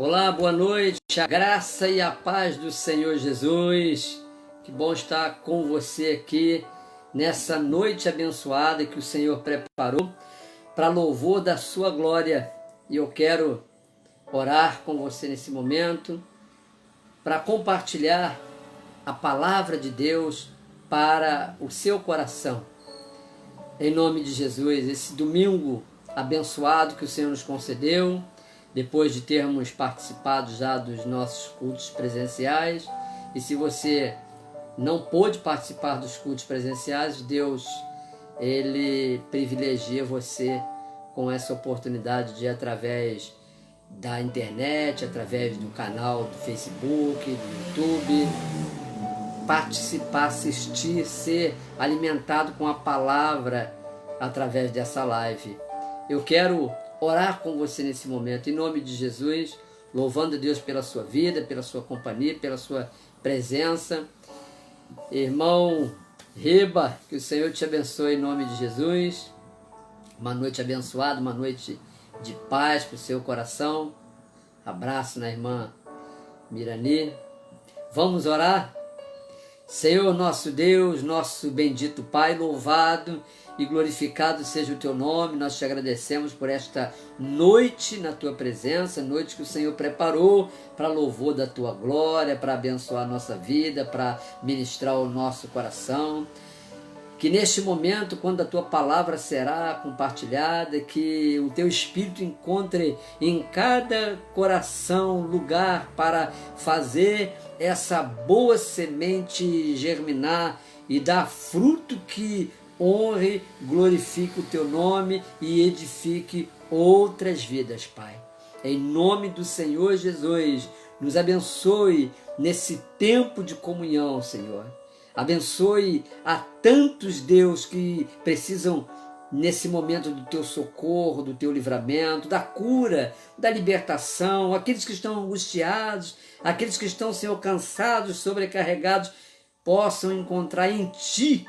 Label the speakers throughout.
Speaker 1: Olá, boa noite, a graça e a paz do Senhor Jesus. Que bom estar com você aqui nessa noite abençoada que o Senhor preparou para louvor da sua glória. E eu quero orar com você nesse momento para compartilhar a palavra de Deus para o seu coração. Em nome de Jesus, esse domingo abençoado que o Senhor nos concedeu, depois de termos participado já dos nossos cultos presenciais. E se você não pôde participar dos cultos presenciais, Deus, Ele privilegia você com essa oportunidade de, através da internet, através do canal do Facebook, do YouTube, participar, assistir, ser alimentado com a palavra através dessa live. Eu quero orar com você nesse momento, em nome de Jesus, louvando a Deus pela sua vida, pela sua companhia, pela sua presença. Irmão Riba, que o Senhor te abençoe em nome de Jesus. Uma noite abençoada, uma noite de paz para o seu coração. Abraço na irmã Mirani. Vamos orar? Senhor, nosso Deus, nosso bendito Pai, louvado e glorificado seja o teu nome. Nós te agradecemos por esta noite na tua presença, noite que o Senhor preparou para louvor da tua glória, para abençoar a nossa vida, para ministrar o nosso coração. Que neste momento, quando a tua palavra será compartilhada, que o teu Espírito encontre em cada coração lugar para fazer essa boa semente germinar e dar fruto que honre, glorifique o teu nome e edifique outras vidas, Pai. Em nome do Senhor Jesus, nos abençoe nesse tempo de comunhão, Senhor. Abençoe a tantos, Deus, que precisam nesse momento do teu socorro, do teu livramento, da cura, da libertação, aqueles que estão angustiados, aqueles que estão, Senhor, cansados, sobrecarregados, possam encontrar em Ti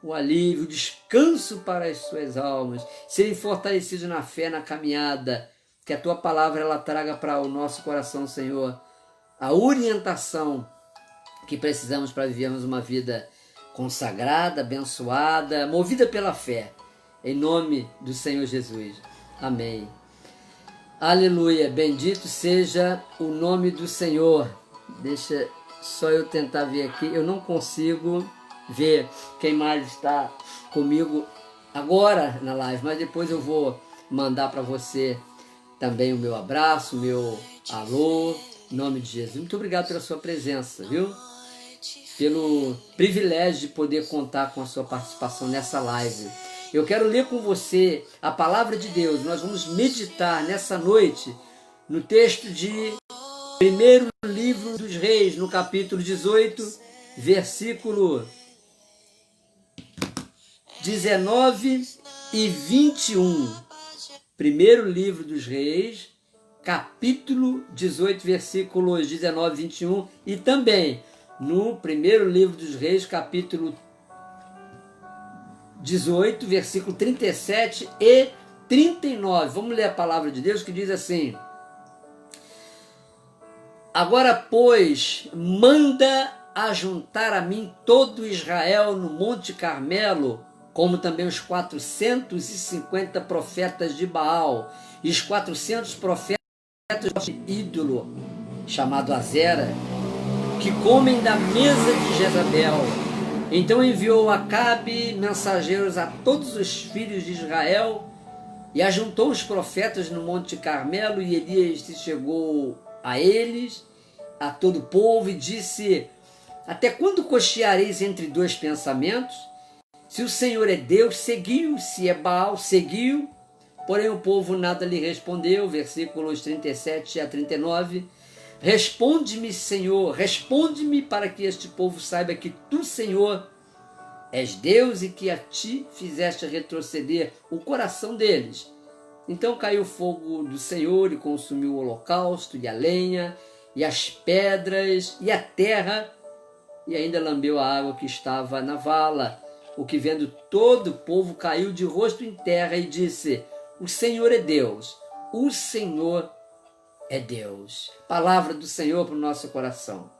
Speaker 1: o alívio, o descanso para as suas almas, serem fortalecidos na fé, na caminhada, que a Tua palavra ela traga para o nosso coração, Senhor, a orientação que precisamos para vivermos uma vida consagrada, abençoada, movida pela fé, em nome do Senhor Jesus. Amém. Aleluia, bendito seja o nome do Senhor. Deixa só eu tentar ver aqui, eu não consigo ver quem mais está comigo agora na live, mas depois eu vou mandar para você também o meu abraço, o meu alô, em nome de Jesus. Muito obrigado pela sua presença, viu? Pelo privilégio de poder contar com a sua participação nessa live. Eu quero ler com você a palavra de Deus. Nós vamos meditar nessa noite no texto de primeiro livro dos Reis, no capítulo 18, versículo 19 e 21. Primeiro livro dos Reis, capítulo 18, versículos 19 e 21. E também no primeiro livro dos Reis, capítulo 18, versículo 37 e 39. Vamos ler a palavra de Deus que diz assim: Agora, pois, manda ajuntar a mim todo Israel no Monte Carmelo, como também os 450 profetas de Baal e os 400 profetas de ídolo, chamado Azera, que comem da mesa de Jezabel. Então enviou Acabe mensageiros a todos os filhos de Israel e ajuntou os profetas no Monte Carmelo, e Elias se chegou a eles, a todo o povo, e disse: Até quando cocheareis entre dois pensamentos? Se o Senhor é Deus, seguiu; se é Baal, seguiu. Porém o povo nada lhe respondeu. Versículos 37 a 39. Responde-me, Senhor, responde-me, para que este povo saiba que tu, Senhor, és Deus e que a ti fizeste retroceder o coração deles. Então caiu o fogo do Senhor e consumiu o holocausto e a lenha e as pedras e a terra, e ainda lambeu a água que estava na vala. O que, vendo todo o povo, caiu de rosto em terra e disse: O Senhor é Deus, o Senhor é Deus. Palavra do Senhor para o nosso coração.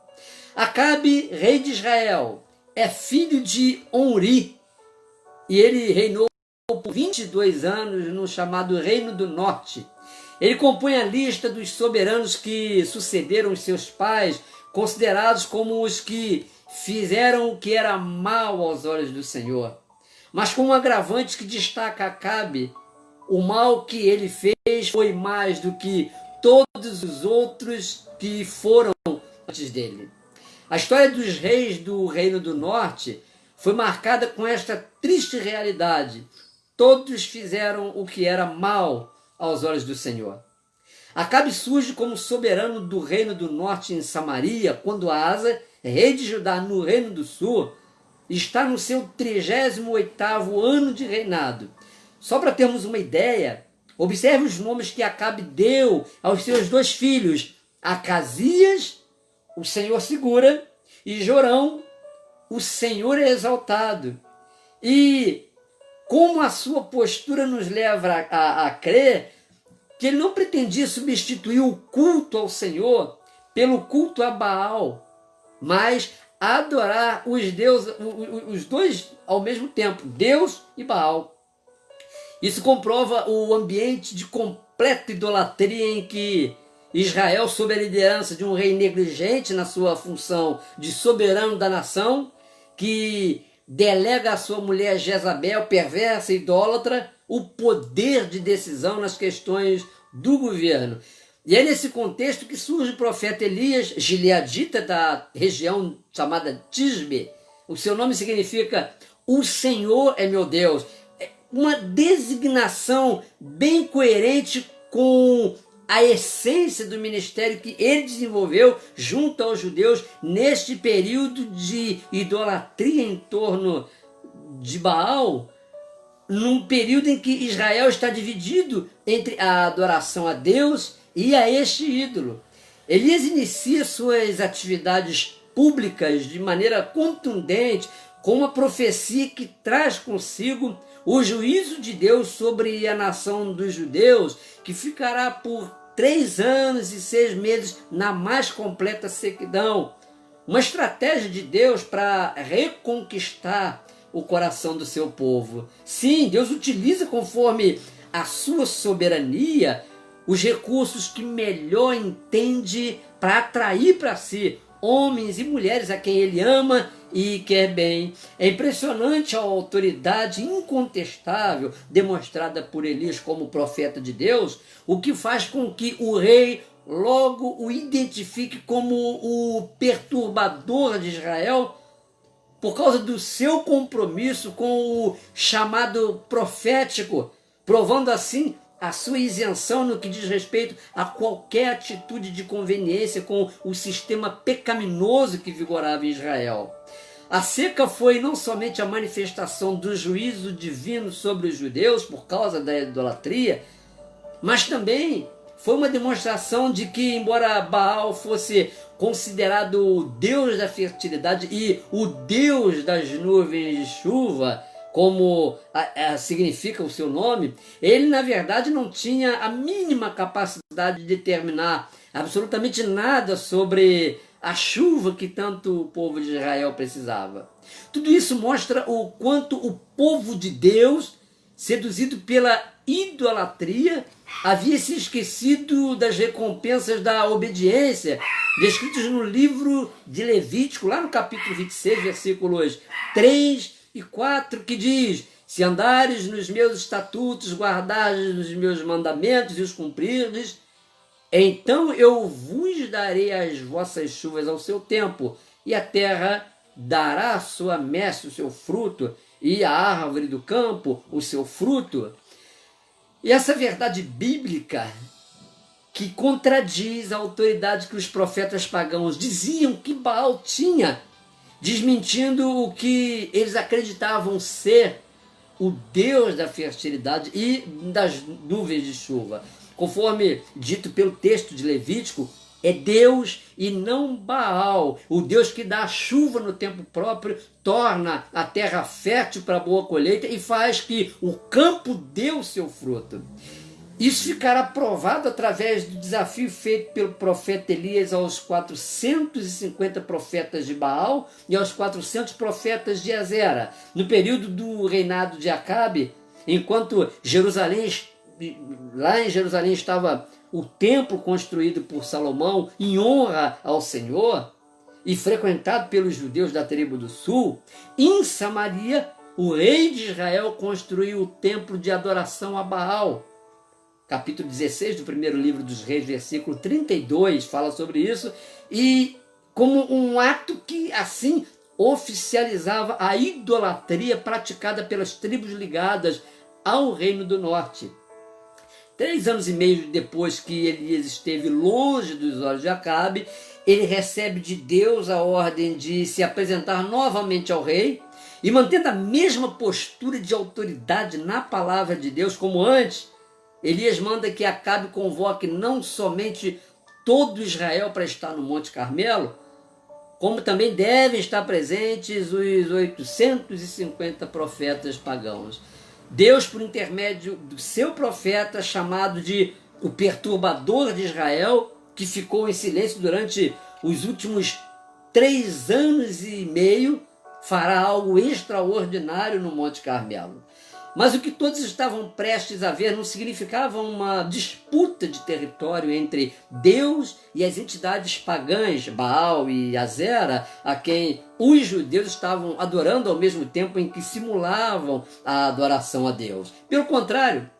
Speaker 1: Acabe, rei de Israel, é filho de Onri, e ele reinou por 22 anos no chamado Reino do Norte. Ele compõe a lista dos soberanos que sucederam os seus pais, considerados como os que fizeram o que era mal aos olhos do Senhor. Mas com um agravante que destaca Acabe, o mal que ele fez foi mais do que todos os outros que foram antes dele. A história dos reis do Reino do Norte foi marcada com esta triste realidade. Todos fizeram o que era mal aos olhos do Senhor. Acabe surge como soberano do Reino do Norte em Samaria, quando Asa, rei de Judá no Reino do Sul, está no seu 38º ano de reinado. Só para termos uma ideia, observe os nomes que Acabe deu aos seus 2 filhos, Acasias, o Senhor segura, e Jorão, o Senhor é exaltado. E como a sua postura nos leva a crer que ele não pretendia substituir o culto ao Senhor pelo culto a Baal, mas adorar os dois ao mesmo tempo, Deus e Baal. Isso comprova o ambiente de completa idolatria em que Israel, sob a liderança de um rei negligente na sua função de soberano da nação, que delega à sua mulher Jezabel, perversa e idólatra, o poder de decisão nas questões do governo. E é nesse contexto que surge o profeta Elias, gileadita da região chamada Tisbe. O seu nome significa "O Senhor é meu Deus". É uma designação bem coerente com a essência do ministério que ele desenvolveu junto aos judeus neste período de idolatria em torno de Baal, num período em que Israel está dividido entre a adoração a Deus e a este ídolo. Elias inicia suas atividades públicas de maneira contundente, com uma profecia que traz consigo o juízo de Deus sobre a nação dos judeus, que ficará por 3 anos e 6 meses na mais completa sequidão. Uma estratégia de Deus para reconquistar o coração do seu povo. Sim, Deus utiliza, conforme a sua soberania, os recursos que melhor entende para atrair para si homens e mulheres a quem ele ama e quer bem. É impressionante a autoridade incontestável demonstrada por Elias como profeta de Deus, o que faz com que o rei logo o identifique como o perturbador de Israel, por causa do seu compromisso com o chamado profético, provando assim a sua isenção no que diz respeito a qualquer atitude de conveniência com o sistema pecaminoso que vigorava em Israel. A seca foi não somente a manifestação do juízo divino sobre os judeus por causa da idolatria, mas também foi uma demonstração de que, embora Baal fosse considerado o deus da fertilidade e o deus das nuvens de chuva, como significa o seu nome, ele na verdade não tinha a mínima capacidade de determinar absolutamente nada sobre a chuva que tanto o povo de Israel precisava. Tudo isso mostra o quanto o povo de Deus, seduzido pela idolatria, havia se esquecido das recompensas da obediência, descritas no livro de Levítico, lá no capítulo 26, versículos 3 e 4, que diz: se andares nos meus estatutos, guardares os meus mandamentos e os cumprires, então eu vos darei as vossas chuvas ao seu tempo, e a terra dará a sua messe, o seu fruto, e a árvore do campo o seu fruto. E essa verdade bíblica, que contradiz a autoridade que os profetas pagãos diziam que Baal tinha, desmentindo o que eles acreditavam ser o Deus da fertilidade e das nuvens de chuva. Conforme dito pelo texto de Levítico, é Deus e não Baal, o Deus que dá a chuva no tempo próprio, torna a terra fértil para a boa colheita e faz que o campo dê o seu fruto. Isso ficará provado através do desafio feito pelo profeta Elias aos 450 profetas de Baal e aos 400 profetas de Azera, no período do reinado de Acabe, enquanto lá em Jerusalém estava o templo construído por Salomão em honra ao Senhor e frequentado pelos judeus da tribo do sul. Em Samaria, o rei de Israel construiu o templo de adoração a Baal. Capítulo 16 do primeiro livro dos Reis, versículo 32, fala sobre isso, e como um ato que, assim, oficializava a idolatria praticada pelas tribos ligadas ao Reino do Norte. 3 anos e meio depois que Elias esteve longe dos olhos de Acabe, ele recebe de Deus a ordem de se apresentar novamente ao rei, e mantendo a mesma postura de autoridade na palavra de Deus como antes, Elias manda que Acabe convoque não somente todo Israel para estar no Monte Carmelo, como também devem estar presentes os 850 profetas pagãos. Deus, por intermédio do seu profeta, chamado de o perturbador de Israel, que ficou em silêncio durante os últimos 3 anos e meio, fará algo extraordinário no Monte Carmelo. Mas o que todos estavam prestes a ver não significava uma disputa de território entre Deus e as entidades pagãs, Baal e Azera, a quem os judeus estavam adorando ao mesmo tempo em que simulavam a adoração a Deus. Pelo contrário,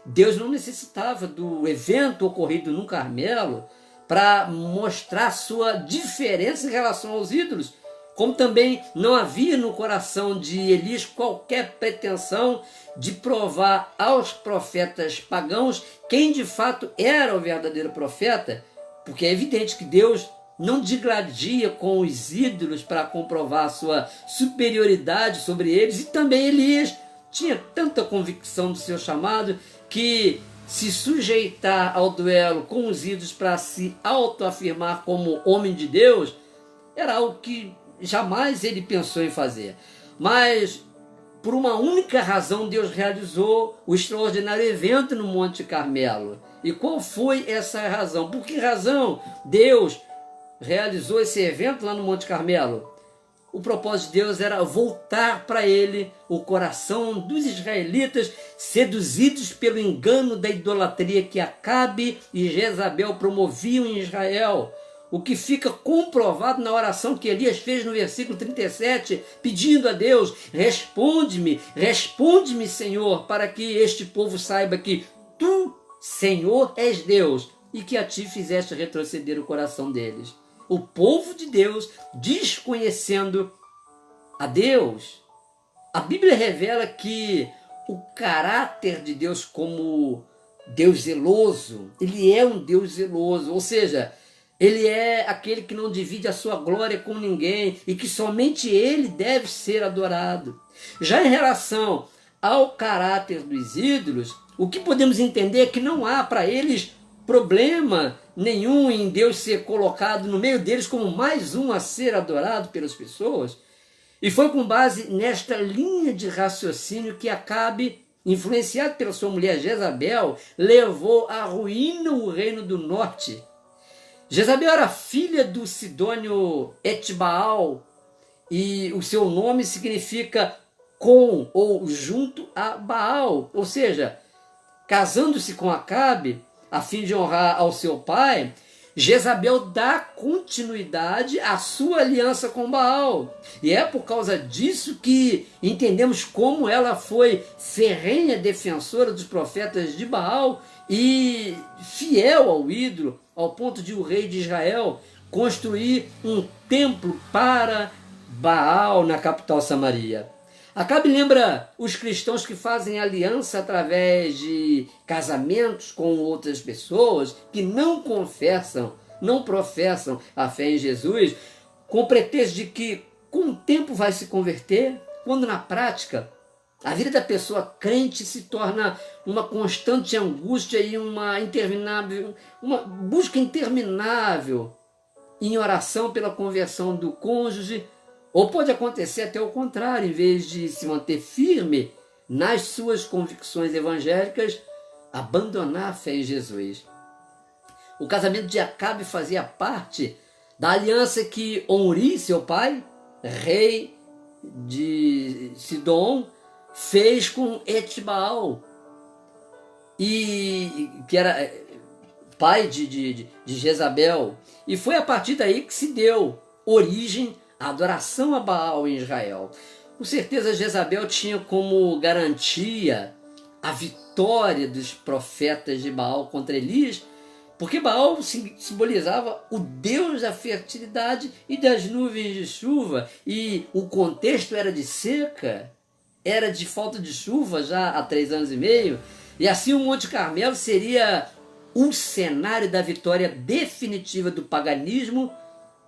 Speaker 1: Deus não necessitava do evento ocorrido no Carmelo para mostrar sua diferença em relação aos ídolos, como também não havia no coração de Elias qualquer pretensão de provar aos profetas pagãos quem de fato era o verdadeiro profeta, porque é evidente que Deus não digladia com os ídolos para comprovar a sua superioridade sobre eles, e também Elias tinha tanta convicção do seu chamado que se sujeitar ao duelo com os ídolos para se autoafirmar como homem de Deus era algo que jamais ele pensou em fazer. Mas, por uma única razão, Deus realizou o extraordinário evento no Monte Carmelo. E qual foi essa razão? Por que razão Deus realizou esse evento lá no Monte Carmelo? O propósito de Deus era voltar para ele o coração dos israelitas, seduzidos pelo engano da idolatria que Acabe e Jezabel promoviam em Israel. O que fica comprovado na oração que Elias fez no versículo 37, pedindo a Deus: responde-me, Senhor, para que este povo saiba que tu, Senhor, és Deus, e que a ti fizeste retroceder o coração deles. O povo de Deus desconhecendo a Deus. A Bíblia revela que o caráter de Deus como Deus zeloso, ele é um Deus zeloso, ou seja, ele é aquele que não divide a sua glória com ninguém e que somente ele deve ser adorado. Já em relação ao caráter dos ídolos, o que podemos entender é que não há para eles problema nenhum em Deus ser colocado no meio deles como mais um a ser adorado pelas pessoas. E foi com base nesta linha de raciocínio que Acabe, influenciado pela sua mulher Jezabel, levou à ruína o reino do norte. Jezabel era filha do sidônio Etbaal e o seu nome significa com ou junto a Baal, ou seja, casando-se com Acabe, a fim de honrar ao seu pai, Jezabel dá continuidade à sua aliança com Baal. E é por causa disso que entendemos como ela foi ferrenha defensora dos profetas de Baal e fiel ao ídolo, ao ponto de o rei de Israel construir um templo para Baal na capital Samaria. Acabe lembra os cristãos que fazem aliança através de casamentos com outras pessoas que não confessam, não professam a fé em Jesus, com pretexto de que com o tempo vai se converter, quando na prática a vida da pessoa crente se torna uma constante angústia e uma busca interminável em oração pela conversão do cônjuge. Ou pode acontecer até o contrário, em vez de se manter firme nas suas convicções evangélicas, abandonar a fé em Jesus. O casamento de Acabe fazia parte da aliança que Omri, seu pai, rei de Sidom, fez com Etbaal, e que era pai de Jezabel. E foi a partir daí que se deu origem à adoração a Baal em Israel. Com certeza Jezabel tinha como garantia a vitória dos profetas de Baal contra Elias, porque Baal simbolizava o Deus da fertilidade e das nuvens de chuva, e o contexto era de seca, era de falta de chuva já há 3 anos e meio, e assim o Monte Carmelo seria um cenário da vitória definitiva do paganismo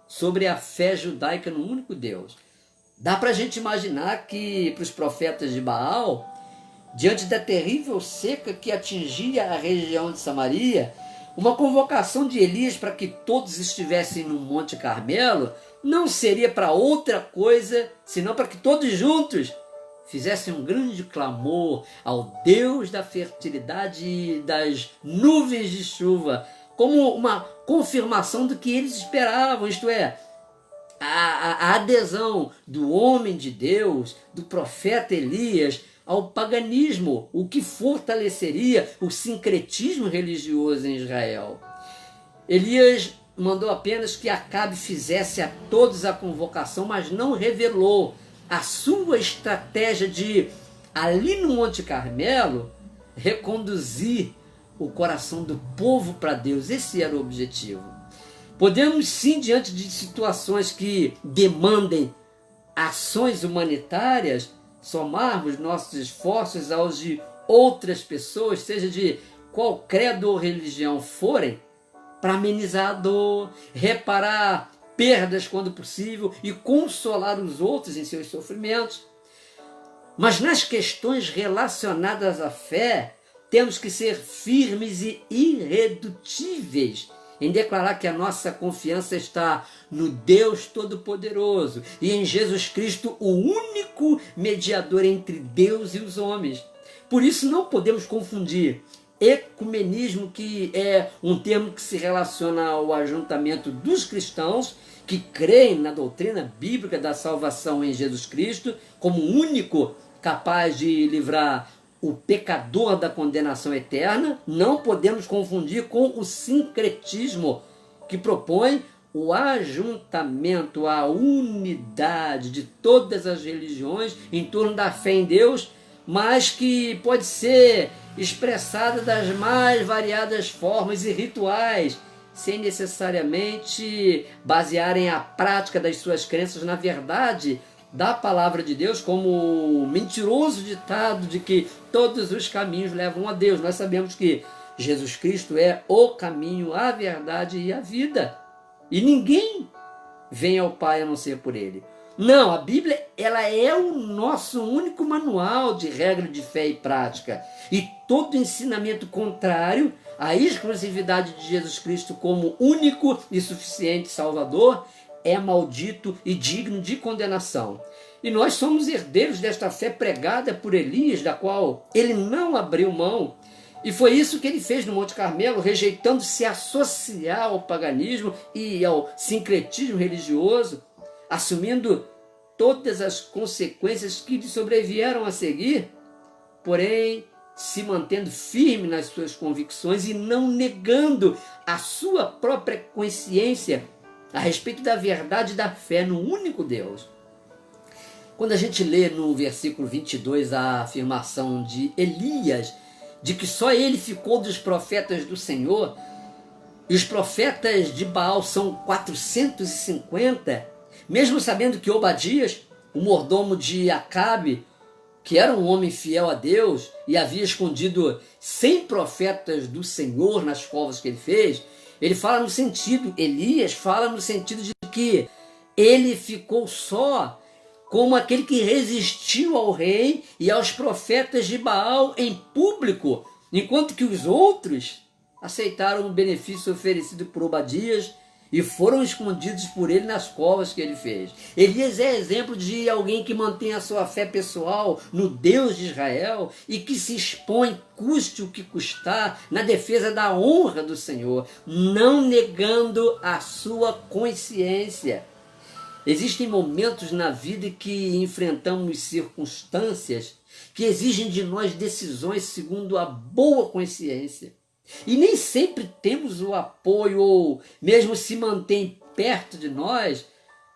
Speaker 1: sobre a fé judaica no único Deus. Dá para a gente imaginar que para os profetas de Baal, diante da terrível seca que atingia a região de Samaria, uma convocação de Elias para que todos estivessem no Monte Carmelo não seria para outra coisa, senão para que todos juntos fizessem um grande clamor ao Deus da fertilidade e das nuvens de chuva, como uma confirmação do que eles esperavam, isto é, a adesão do homem de Deus, do profeta Elias, ao paganismo, o que fortaleceria o sincretismo religioso em Israel. Elias mandou apenas que Acabe fizesse a todos a convocação, mas não revelou a sua estratégia de, ali no Monte Carmelo, reconduzir o coração do povo para Deus. Esse era o objetivo. Podemos sim, diante de situações que demandem ações humanitárias, somarmos nossos esforços aos de outras pessoas, seja de qual credo ou religião forem, para amenizar a dor, reparar perdas quando possível e consolar os outros em seus sofrimentos. Mas nas questões relacionadas à fé, temos que ser firmes e irredutíveis em declarar que a nossa confiança está no Deus Todo-Poderoso e em Jesus Cristo, o único mediador entre Deus e os homens. Por isso não podemos confundir ecumenismo, que é um termo que se relaciona ao ajuntamento dos cristãos que creem na doutrina bíblica da salvação em Jesus Cristo como o único capaz de livrar o pecador da condenação eterna. Não podemos confundir com o sincretismo, que propõe o ajuntamento, a unidade de todas as religiões em torno da fé em Deus, mas que pode ser expressada das mais variadas formas e rituais, sem necessariamente basearem a prática das suas crenças na verdade da palavra de Deus, como o mentiroso ditado de que todos os caminhos levam a Deus. Nós sabemos que Jesus Cristo é o caminho, a verdade e a vida, e ninguém vem ao Pai a não ser por Ele. Não, a Bíblia, ela é o nosso único manual de regra de fé e prática, e todo ensinamento contrário à exclusividade de Jesus Cristo como único e suficiente Salvador é maldito e digno de condenação. E nós somos herdeiros desta fé pregada por Elias, da qual ele não abriu mão. E foi isso que ele fez no Monte Carmelo, rejeitando se associar ao paganismo e ao sincretismo religioso, assumindo todas as consequências que lhe sobrevieram a seguir, porém se mantendo firme nas suas convicções e não negando a sua própria consciência a respeito da verdade da fé no único Deus. Quando a gente lê no versículo 22 a afirmação de Elias, de que só ele ficou dos profetas do Senhor, e os profetas de Baal são 450, mesmo sabendo que Obadias, o mordomo de Acabe, que era um homem fiel a Deus e havia escondido 100 profetas do Senhor nas covas que ele fez, ele fala no sentido, Elias fala no sentido de que ele ficou só como aquele que resistiu ao rei e aos profetas de Baal em público, enquanto que os outros aceitaram o benefício oferecido por Obadias e foram escondidos por ele nas covas que ele fez. Elias é exemplo de alguém que mantém a sua fé pessoal no Deus de Israel e que se expõe, custe o que custar, na defesa da honra do Senhor, não negando a sua consciência. Existem momentos na vida que enfrentamos circunstâncias que exigem de nós decisões segundo a boa consciência. E nem sempre temos o apoio ou mesmo se mantém perto de nós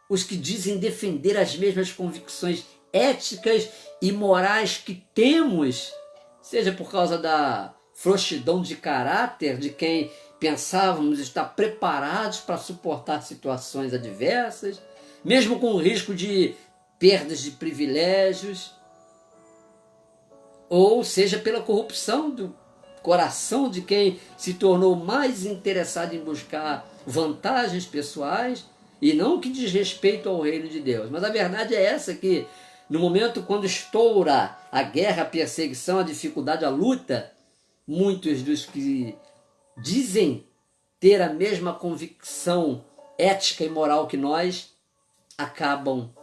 Speaker 1: os que dizem defender as mesmas convicções éticas e morais que temos, seja por causa da frouxidão de caráter de quem pensávamos estar preparados para suportar situações adversas, mesmo com o risco de perdas de privilégios, ou seja pela corrupção do coração de quem se tornou mais interessado em buscar vantagens pessoais e não que diz respeito ao reino de Deus. Mas a verdade é essa, que no momento quando estoura a guerra, a perseguição, a dificuldade, a luta, muitos dos que dizem ter a mesma convicção ética e moral que nós acabam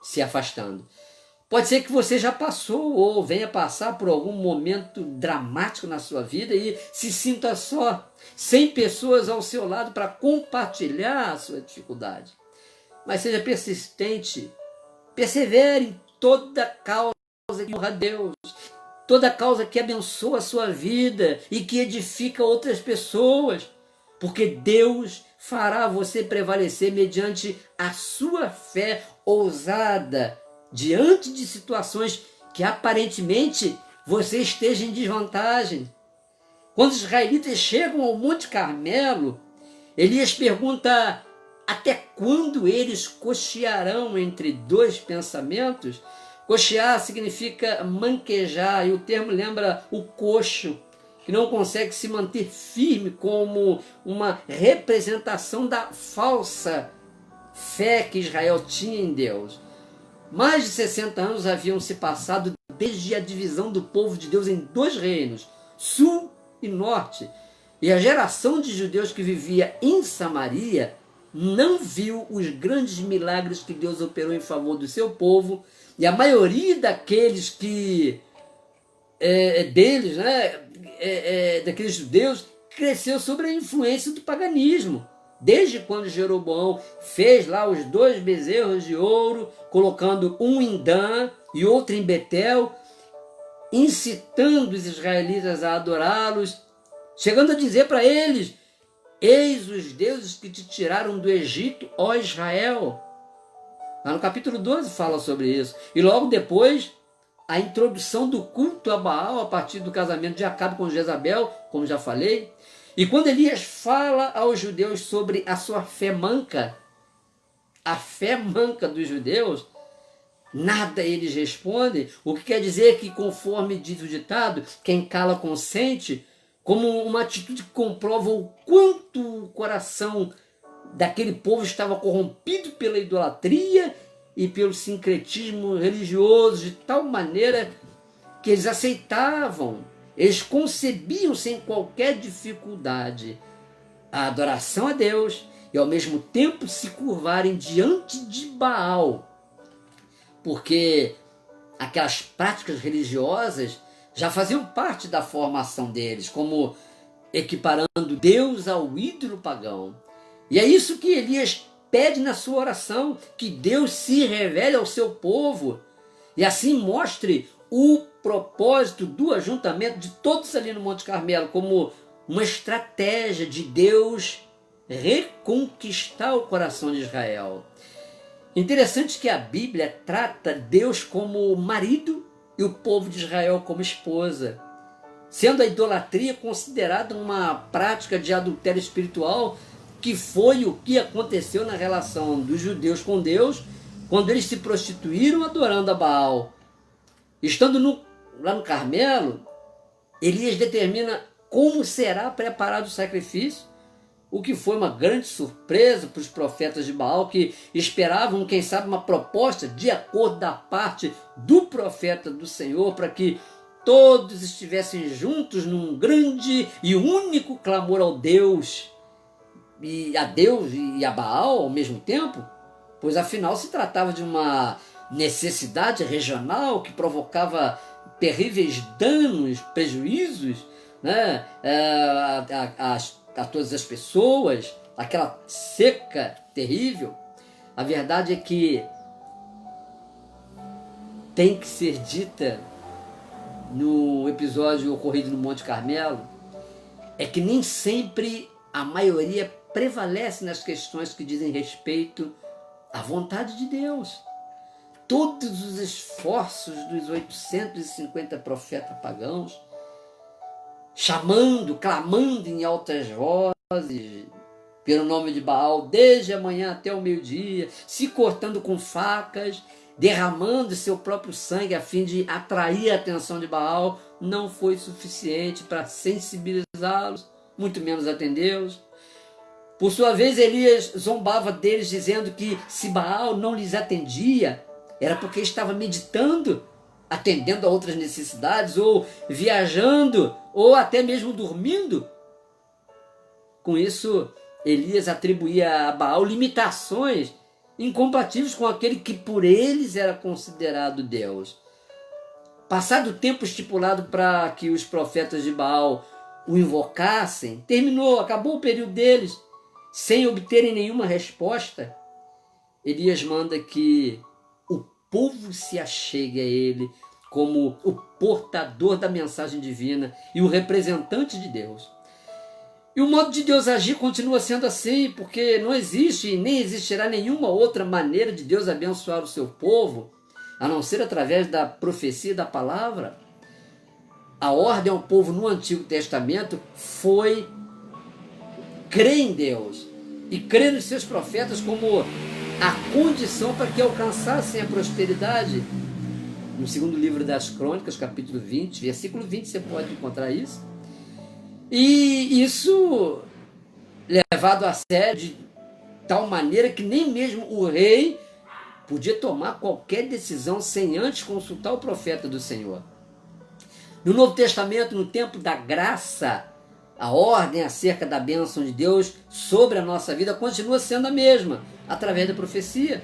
Speaker 1: se afastando. Pode ser que você já passou ou venha passar por algum momento dramático na sua vida e se sinta só, sem pessoas ao seu lado para compartilhar a sua dificuldade. Mas seja persistente, persevere em toda causa que honra a Deus, toda causa que abençoa a sua vida e que edifica outras pessoas, porque Deus fará você prevalecer mediante a sua fé ousada, diante de situações que aparentemente você esteja em desvantagem. Quando os israelitas chegam ao Monte Carmelo, Elias pergunta até quando eles cochearão entre dois pensamentos. Cochear significa manquejar, e o termo lembra o coxo, que não consegue se manter firme, como uma representação da falsa fé que Israel tinha em Deus. Mais de 60 anos haviam se passado desde a divisão do povo de Deus em dois reinos, sul e norte. E a geração de judeus que vivia em Samaria não viu os grandes milagres que Deus operou em favor do seu povo. E a maioria daqueles daqueles judeus, cresceu sobre a influência do paganismo. Desde quando Jeroboão fez lá os dois bezerros de ouro, colocando um em Dan e outro em Betel, incitando os israelitas a adorá-los, chegando a dizer para eles: eis os deuses que te tiraram do Egito, ó Israel. Lá no capítulo 12 fala sobre isso. E logo depois, a introdução do culto a Baal a partir do casamento de Acabe com Jezabel, como já falei. E quando Elias fala aos judeus sobre a sua fé manca, a fé manca dos judeus, nada eles respondem, o que quer dizer que, conforme diz o ditado, quem cala consente, como uma atitude que comprova o quanto o coração daquele povo estava corrompido pela idolatria e pelo sincretismo religioso, de tal maneira que eles aceitavam, eles concebiam sem qualquer dificuldade a adoração a Deus e ao mesmo tempo se curvarem diante de Baal, porque aquelas práticas religiosas já faziam parte da formação deles, como equiparando Deus ao ídolo pagão. E é isso que Elias pede na sua oração, que Deus se revele ao seu povo e assim mostre o propósito do ajuntamento de todos ali no Monte Carmelo como uma estratégia de Deus reconquistar o coração de Israel. Interessante que a Bíblia trata Deus como marido e o povo de Israel como esposa, sendo a idolatria considerada uma prática de adultério espiritual, que foi o que aconteceu na relação dos judeus com Deus, quando eles se prostituíram adorando a Baal. Estando lá no Carmelo, Elias determina como será preparado o sacrifício, o que foi uma grande surpresa para os profetas de Baal, que esperavam, quem sabe, uma proposta de acordo da parte do profeta do Senhor, para que todos estivessem juntos num grande e único clamor ao Deus e a Deus e a Baal ao mesmo tempo, pois afinal se tratava de uma necessidade regional que provocava terríveis danos, prejuízos, né, a todas as pessoas, aquela seca terrível. A verdade é que tem que ser dita no episódio ocorrido no Monte Carmelo, é que nem sempre a maioria prevalece nas questões que dizem respeito à vontade de Deus. Todos os esforços dos 850 profetas pagãos, chamando, clamando em altas vozes pelo nome de Baal, desde a manhã até o meio-dia, se cortando com facas, derramando seu próprio sangue a fim de atrair a atenção de Baal, não foi suficiente para sensibilizá-los, muito menos atendê-los. Por sua vez, Elias zombava deles, dizendo que se Baal não lhes atendia, era porque estava meditando, atendendo a outras necessidades, ou viajando, ou até mesmo dormindo. Com isso, Elias atribuía a Baal limitações incompatíveis com aquele que por eles era considerado Deus. Passado o tempo estipulado para que os profetas de Baal o invocassem, acabou o período deles, sem obterem nenhuma resposta, Elias manda que o povo se achegue a ele como o portador da mensagem divina e o representante de Deus. E o modo de Deus agir continua sendo assim, porque não existe e nem existirá nenhuma outra maneira de Deus abençoar o seu povo, a não ser através da profecia da palavra. A ordem ao povo no Antigo Testamento foi crer em Deus e crer nos seus profetas como a condição para que alcançassem a prosperidade. No segundo livro das Crônicas, capítulo 20, versículo 20, você pode encontrar isso. E isso levado a sério de tal maneira que nem mesmo o rei podia tomar qualquer decisão sem antes consultar o profeta do Senhor. No Novo Testamento, no tempo da graça, a ordem acerca da bênção de Deus sobre a nossa vida continua sendo a mesma, através da profecia.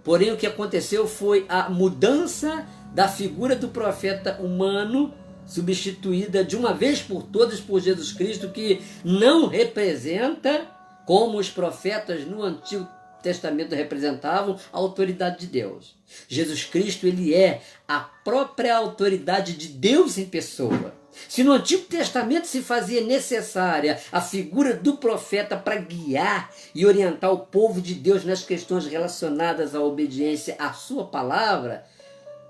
Speaker 1: Porém, o que aconteceu foi a mudança da figura do profeta humano, substituída de uma vez por todas por Jesus Cristo, que não representa, como os profetas no Antigo Testamento representavam, a autoridade de Deus. Jesus Cristo, ele é a própria autoridade de Deus em pessoa. Se no Antigo Testamento se fazia necessária a figura do profeta para guiar e orientar o povo de Deus nas questões relacionadas à obediência à sua palavra,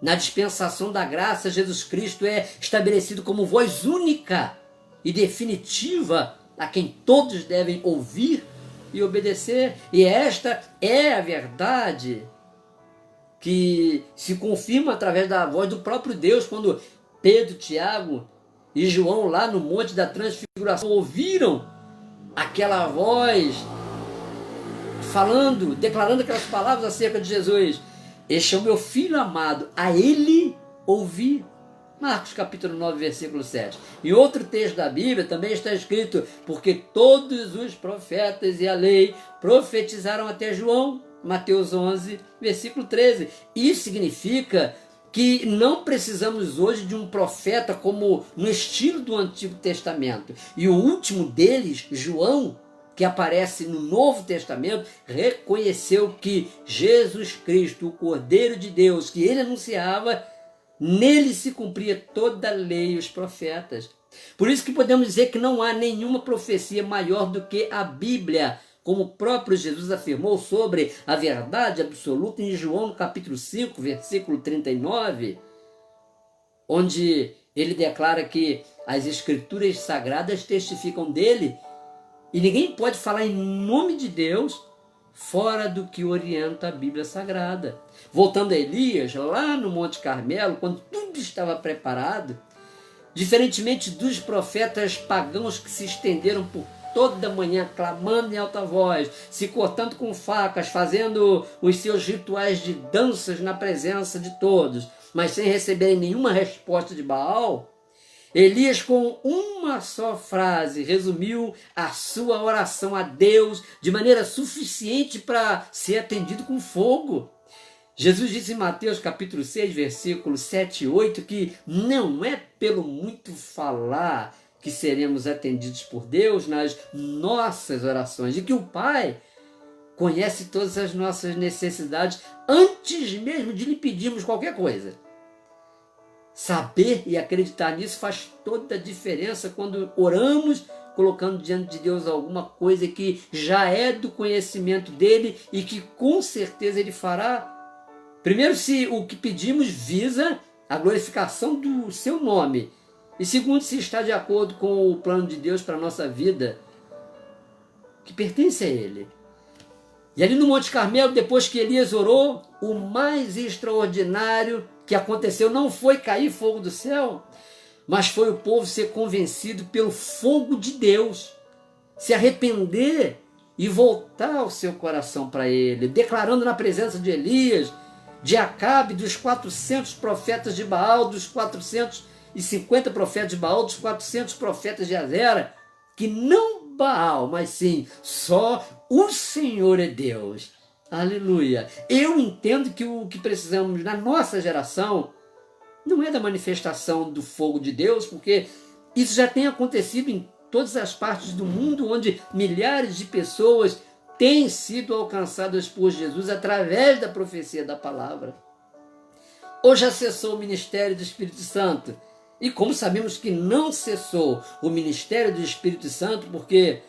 Speaker 1: na dispensação da graça, Jesus Cristo é estabelecido como voz única e definitiva a quem todos devem ouvir e obedecer. E esta é a verdade que se confirma através da voz do próprio Deus, quando Pedro, Tiago e João, lá no Monte da Transfiguração, ouviram aquela voz falando, declarando aquelas palavras acerca de Jesus. Este é o meu filho amado, a ele ouvi. Marcos capítulo 9, versículo 7. Em outro texto da Bíblia também está escrito: porque todos os profetas e a lei profetizaram até João. Mateus 11, versículo 13. Isso significa que não precisamos hoje de um profeta como no estilo do Antigo Testamento. E o último deles, João, que aparece no Novo Testamento, reconheceu que Jesus Cristo, o Cordeiro de Deus, que ele anunciava, nele se cumpria toda a lei e os profetas. Por isso que podemos dizer que não há nenhuma profecia maior do que a Bíblia, como o próprio Jesus afirmou sobre a verdade absoluta em João, no capítulo 5, versículo 39, onde ele declara que as Escrituras Sagradas testificam dele, e ninguém pode falar em nome de Deus fora do que orienta a Bíblia Sagrada. Voltando a Elias, lá no Monte Carmelo, quando tudo estava preparado, diferentemente dos profetas pagãos que se estenderam por toda a manhã, clamando em alta voz, se cortando com facas, fazendo os seus rituais de danças na presença de todos, mas sem receberem nenhuma resposta de Baal, Elias, com uma só frase, resumiu a sua oração a Deus de maneira suficiente para ser atendido com fogo. Jesus disse em Mateus capítulo 6, versículos 7 e 8, que não é pelo muito falar que seremos atendidos por Deus nas nossas orações, e que o Pai conhece todas as nossas necessidades antes mesmo de lhe pedirmos qualquer coisa. Saber e acreditar nisso faz toda a diferença quando oramos colocando diante de Deus alguma coisa que já é do conhecimento dele e que com certeza ele fará. Primeiro, se o que pedimos visa a glorificação do seu nome. E segundo, se está de acordo com o plano de Deus para a nossa vida, que pertence a ele. E ali no Monte Carmelo, depois que Elias orou, o mais extraordinário que aconteceu não foi cair fogo do céu, mas foi o povo ser convencido pelo fogo de Deus, se arrepender e voltar o seu coração para ele, declarando na presença de Elias, de Acabe, dos 400 profetas de Baal, dos 450 profetas de Baal, dos 400 profetas de Azera, que não Baal, mas sim, só o Senhor é Deus. Aleluia. Eu entendo que o que precisamos na nossa geração não é da manifestação do fogo de Deus, porque isso já tem acontecido em todas as partes do mundo, onde milhares de pessoas têm sido alcançadas por Jesus através da profecia da palavra. Ou já cessou o ministério do Espírito Santo? E como sabemos que não cessou o ministério do Espírito Santo, porque,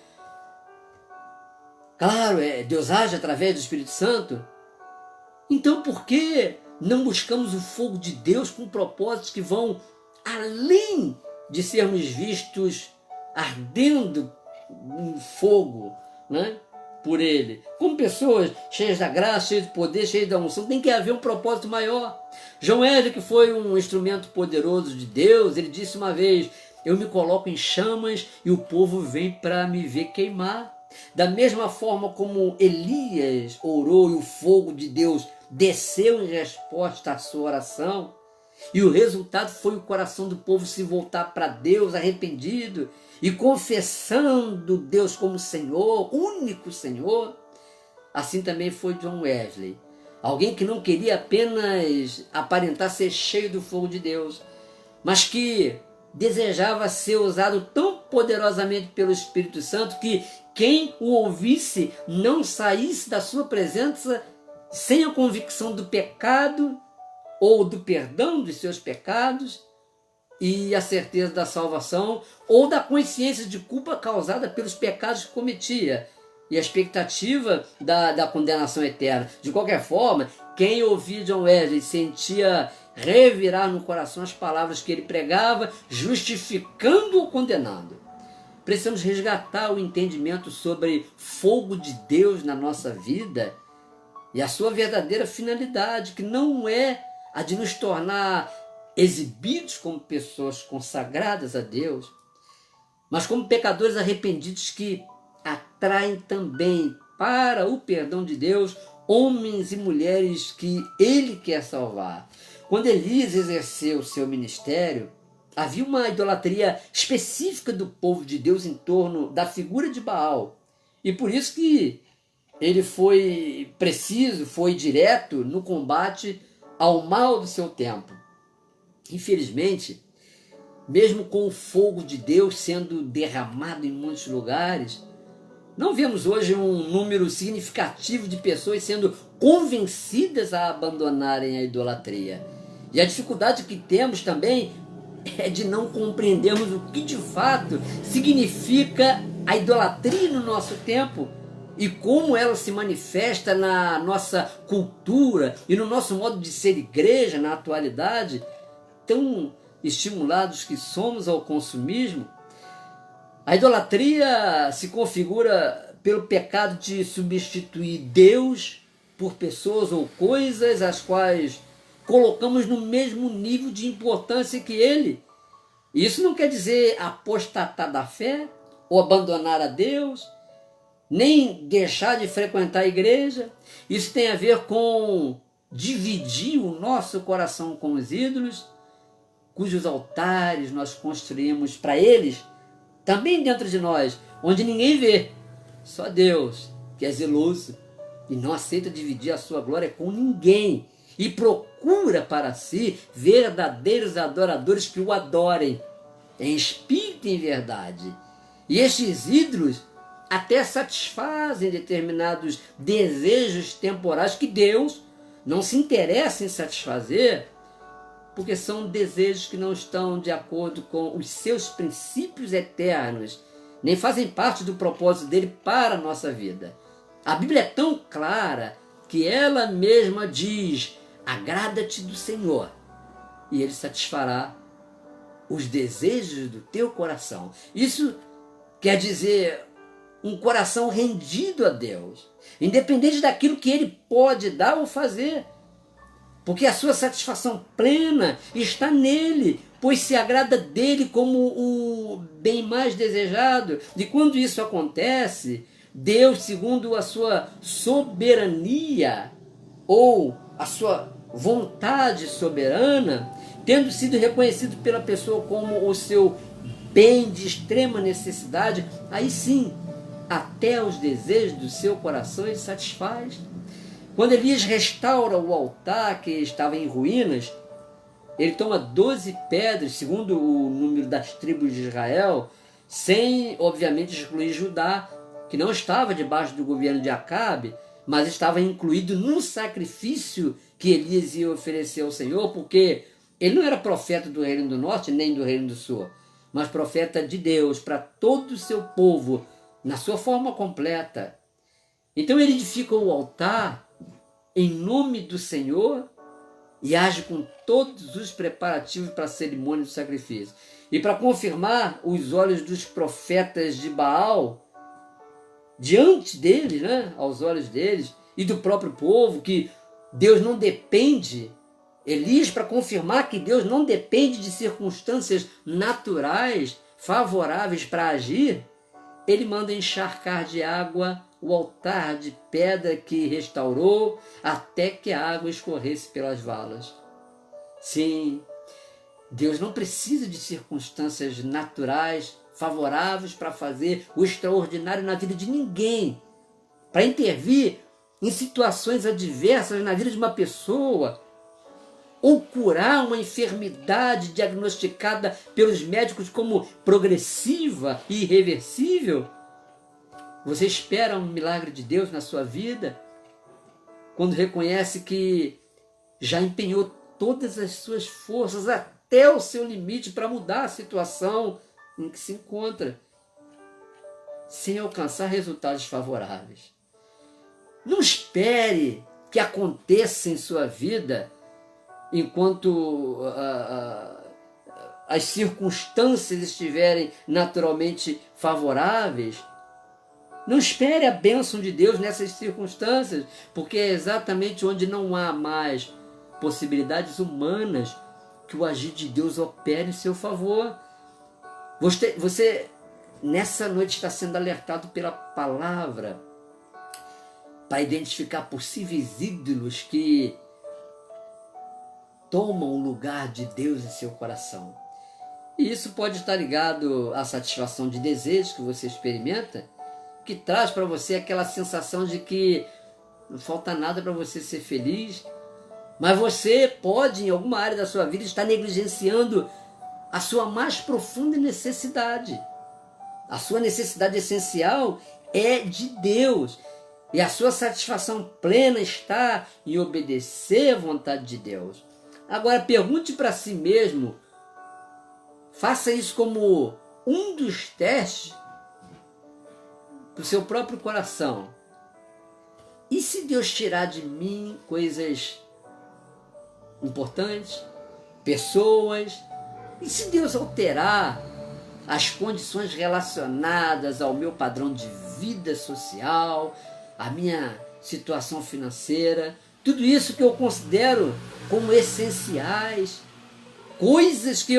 Speaker 1: claro, Deus age através do Espírito Santo, então por que não buscamos o fogo de Deus com propósitos que vão além de sermos vistos ardendo em fogo, né, por Ele? Como pessoas cheias da graça, cheias de poder, cheias da unção, tem que haver um propósito maior. João Wesley, que foi um instrumento poderoso de Deus, ele disse uma vez: eu me coloco em chamas e o povo vem para me ver queimar. Da mesma forma como Elias orou e o fogo de Deus desceu em resposta à sua oração, e o resultado foi o coração do povo se voltar para Deus arrependido e confessando Deus como Senhor, único Senhor. Assim também foi John Wesley, alguém que não queria apenas aparentar ser cheio do fogo de Deus, mas que desejava ser usado tão poderosamente pelo Espírito Santo que quem o ouvisse não saísse da sua presença sem a convicção do pecado ou do perdão dos seus pecados e a certeza da salvação, ou da consciência de culpa causada pelos pecados que cometia e a expectativa da condenação eterna. De qualquer forma, quem ouvia John Wesley sentia revirar no coração as palavras que ele pregava, justificando ou condenando. Precisamos resgatar o entendimento sobre fogo de Deus na nossa vida e a sua verdadeira finalidade, que não é a de nos tornar exibidos como pessoas consagradas a Deus, mas como pecadores arrependidos que atraem também para o perdão de Deus homens e mulheres que Ele quer salvar. Quando Elias exerceu o seu ministério, havia uma idolatria específica do povo de Deus em torno da figura de Baal. E por isso que ele foi preciso, foi direto no combate ao mal do seu tempo. Infelizmente, mesmo com o fogo de Deus sendo derramado em muitos lugares, não vemos hoje um número significativo de pessoas sendo convencidas a abandonarem a idolatria. E a dificuldade que temos também é de não compreendermos o que de fato significa a idolatria no nosso tempo e como ela se manifesta na nossa cultura e no nosso modo de ser igreja na atualidade, tão estimulados que somos ao consumismo. A idolatria se configura pelo pecado de substituir Deus por pessoas ou coisas as quais colocamos no mesmo nível de importância que Ele. Isso não quer dizer apostatar da fé ou abandonar a Deus, nem deixar de frequentar a igreja. Isso tem a ver com dividir o nosso coração com os ídolos cujos altares nós construímos para eles, também dentro de nós, onde ninguém vê, só Deus, que é zeloso e não aceita dividir a sua glória com ninguém, e procura para si verdadeiros adoradores que o adorem em espírito e em verdade. E estes ídolos até satisfazem determinados desejos temporais que Deus não se interessa em satisfazer, porque são desejos que não estão de acordo com os seus princípios eternos, nem fazem parte do propósito dele para a nossa vida. A Bíblia é tão clara que ela mesma diz: agrada-te do Senhor, e Ele satisfará os desejos do teu coração. Isso quer dizer um coração rendido a Deus, independente daquilo que Ele pode dar ou fazer, porque a sua satisfação plena está nele, pois se agrada dele como o bem mais desejado. E quando isso acontece, Deus, segundo a sua soberania, ou a sua vontade soberana, tendo sido reconhecido pela pessoa como o seu bem de extrema necessidade, aí sim, até os desejos do seu coração ele satisfaz. Quando Elias restaura o altar que estava em ruínas, ele toma 12 pedras, segundo o número das tribos de Israel, sem, obviamente, excluir Judá, que não estava debaixo do governo de Acabe, mas estava incluído no sacrifício que Elias ia oferecer ao Senhor, porque ele não era profeta do Reino do Norte, nem do Reino do Sul, mas profeta de Deus para todo o seu povo, na sua forma completa. Então ele edifica o altar em nome do Senhor e age com todos os preparativos para a cerimônia do sacrifício. E para confirmar os olhos dos profetas de Baal, diante deles, aos olhos deles, e do próprio povo, que Deus não depende, Elias, para confirmar que Deus não depende de circunstâncias naturais favoráveis para agir, ele manda encharcar de água o altar de pedra que restaurou, até que a água escorresse pelas valas. Sim, Deus não precisa de circunstâncias naturais favoráveis para fazer o extraordinário na vida de ninguém, para intervir em situações adversas na vida de uma pessoa, ou curar uma enfermidade diagnosticada pelos médicos como progressiva e irreversível. Você espera um milagre de Deus na sua vida quando reconhece que já empenhou todas as suas forças até o seu limite para mudar a situação em que se encontra, sem alcançar resultados favoráveis. Não espere que aconteça em sua vida enquanto as circunstâncias estiverem naturalmente favoráveis. Não espere a bênção de Deus nessas circunstâncias, porque é exatamente onde não há mais possibilidades humanas que o agir de Deus opere em seu favor. Você nessa noite está sendo alertado pela palavra para identificar possíveis ídolos que tomam o lugar de Deus em seu coração. E isso pode estar ligado à satisfação de desejos que você experimenta, que traz para você aquela sensação de que não falta nada para você ser feliz, mas você pode, em alguma área da sua vida, estar negligenciando a sua mais profunda necessidade. A sua necessidade essencial é de Deus, e a sua satisfação plena está em obedecer à vontade de Deus. Agora pergunte para si mesmo, faça isso como um dos testes para o seu próprio coração. E se Deus tirar de mim coisas importantes, pessoas, e se Deus alterar as condições relacionadas ao meu padrão de vida social, a minha situação financeira, tudo isso que eu considero como essenciais, coisas que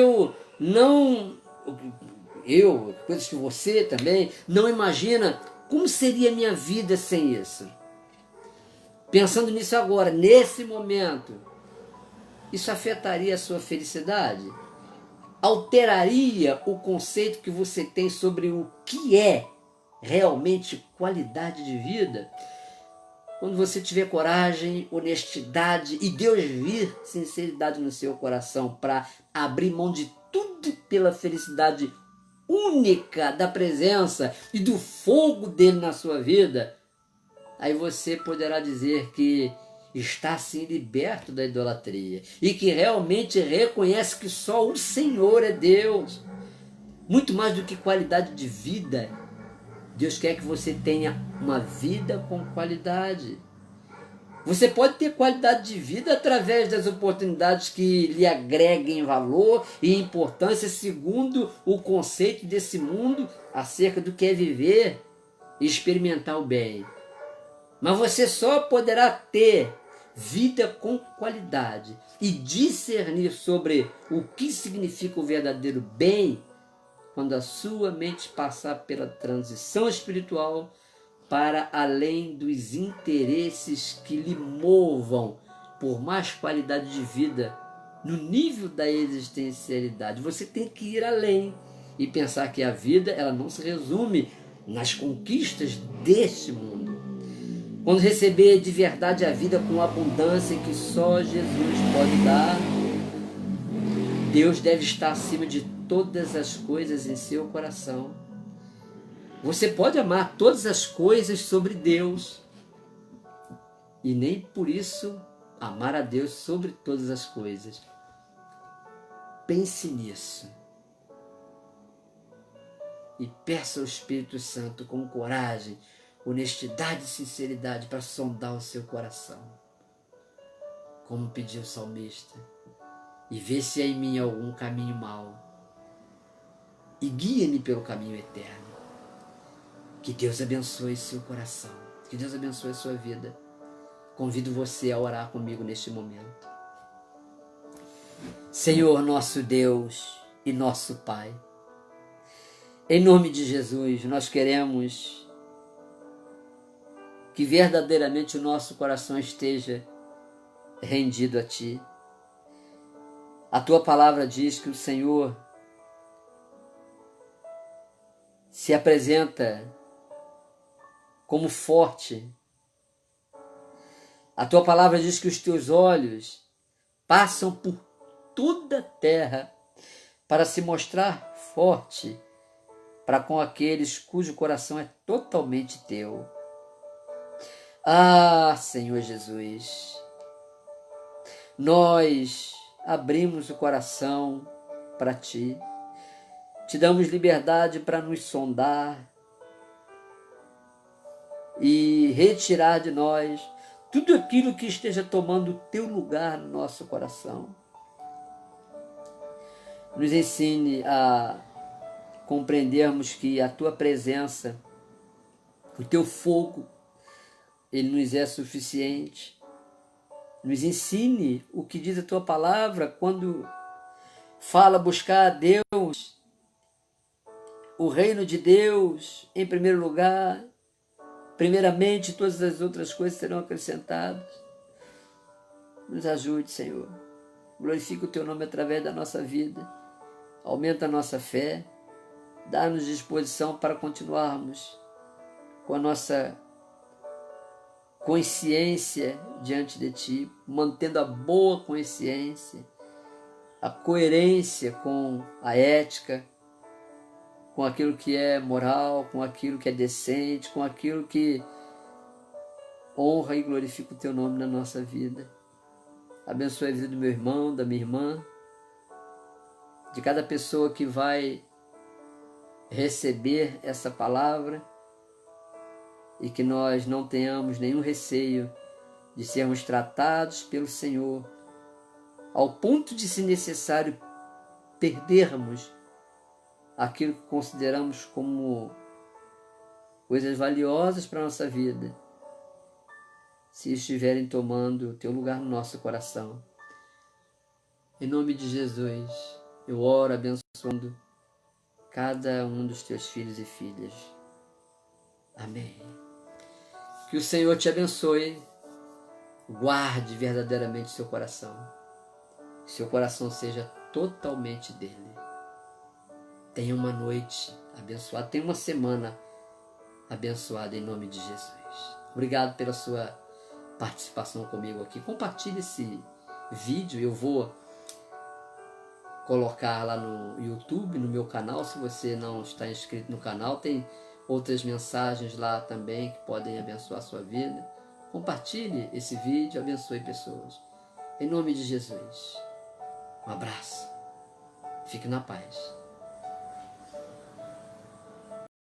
Speaker 1: coisas que você também não imagina, como seria a minha vida sem isso? Pensando nisso agora, nesse momento, isso afetaria a sua felicidade? alteraria o conceito que você tem sobre o que é realmente qualidade de vida. Quando você tiver coragem, honestidade e Deus vir sinceridade no seu coração para abrir mão de tudo pela felicidade única da presença e do fogo dele na sua vida, aí você poderá dizer que está assim liberto da idolatria e que realmente reconhece que só o Senhor é Deus. Muito mais do que qualidade de vida, Deus quer que você tenha uma vida com qualidade. Você pode ter qualidade de vida através das oportunidades que lhe agreguem valor e importância segundo o conceito desse mundo acerca do que é viver e experimentar o bem. Mas você só poderá ter vida com qualidade e discernir sobre o que significa o verdadeiro bem quando a sua mente passar pela transição espiritual para além dos interesses que lhe movam por mais qualidade de vida no nível da existencialidade. Você tem que ir além e pensar que a vida ela não se resume nas conquistas deste mundo. Quando receber de verdade a vida com abundância que só Jesus pode dar, Deus deve estar acima de todas as coisas em seu coração. Você pode amar todas as coisas sobre Deus e nem por isso amar a Deus sobre todas as coisas. Pense nisso e peça ao Espírito Santo com coragem, honestidade e sinceridade para sondar o seu coração, como pediu o salmista, e ver se há em mim algum caminho mau e guia-me pelo caminho eterno. Que Deus abençoe seu coração. Que Deus abençoe a sua vida. Convido você a orar comigo neste momento. Senhor, nosso Deus e nosso Pai, em nome de Jesus, nós queremos que verdadeiramente o nosso coração esteja rendido a Ti. A Tua palavra diz que o Senhor se apresenta como forte. A Tua palavra diz que os Teus olhos passam por toda a terra para se mostrar forte para com aqueles cujo coração é totalmente Teu. Ah, Senhor Jesus, nós abrimos o coração para Ti, Te damos liberdade para nos sondar e retirar de nós tudo aquilo que esteja tomando o Teu lugar no nosso coração. Nos ensine a compreendermos que a Tua presença, o Teu fogo, ele nos é suficiente. Nos ensine o que diz a Tua palavra quando fala buscar a Deus, o reino de Deus em primeiro lugar. Primeiramente, todas as outras coisas serão acrescentadas. Nos ajude, Senhor. Glorifica o Teu nome através da nossa vida. Aumenta a nossa fé. Dá-nos disposição para continuarmos com a nossa consciência diante de Ti, mantendo a boa consciência, a coerência com a ética, com aquilo que é moral, com aquilo que é decente, com aquilo que honra e glorifica o Teu nome na nossa vida. Abençoe a vida do meu irmão, da minha irmã, de cada pessoa que vai receber essa palavra e que nós não tenhamos nenhum receio de sermos tratados pelo Senhor ao ponto de, se necessário, perdermos aquilo que consideramos como coisas valiosas para a nossa vida, se estiverem tomando o Teu lugar no nosso coração. Em nome de Jesus, eu oro abençoando cada um dos Teus filhos e filhas. Amém. Que o Senhor te abençoe, guarde verdadeiramente seu coração, que seu coração seja totalmente dele. Tenha uma noite abençoada, tenha uma semana abençoada em nome de Jesus. Obrigado pela sua participação comigo aqui. Compartilhe esse vídeo, eu vou colocar lá no YouTube, no meu canal. Se você não está inscrito no canal, tem outras mensagens lá também que podem abençoar a sua vida. Compartilhe esse vídeo, abençoe pessoas. Em nome de Jesus. Um abraço. Fique na paz.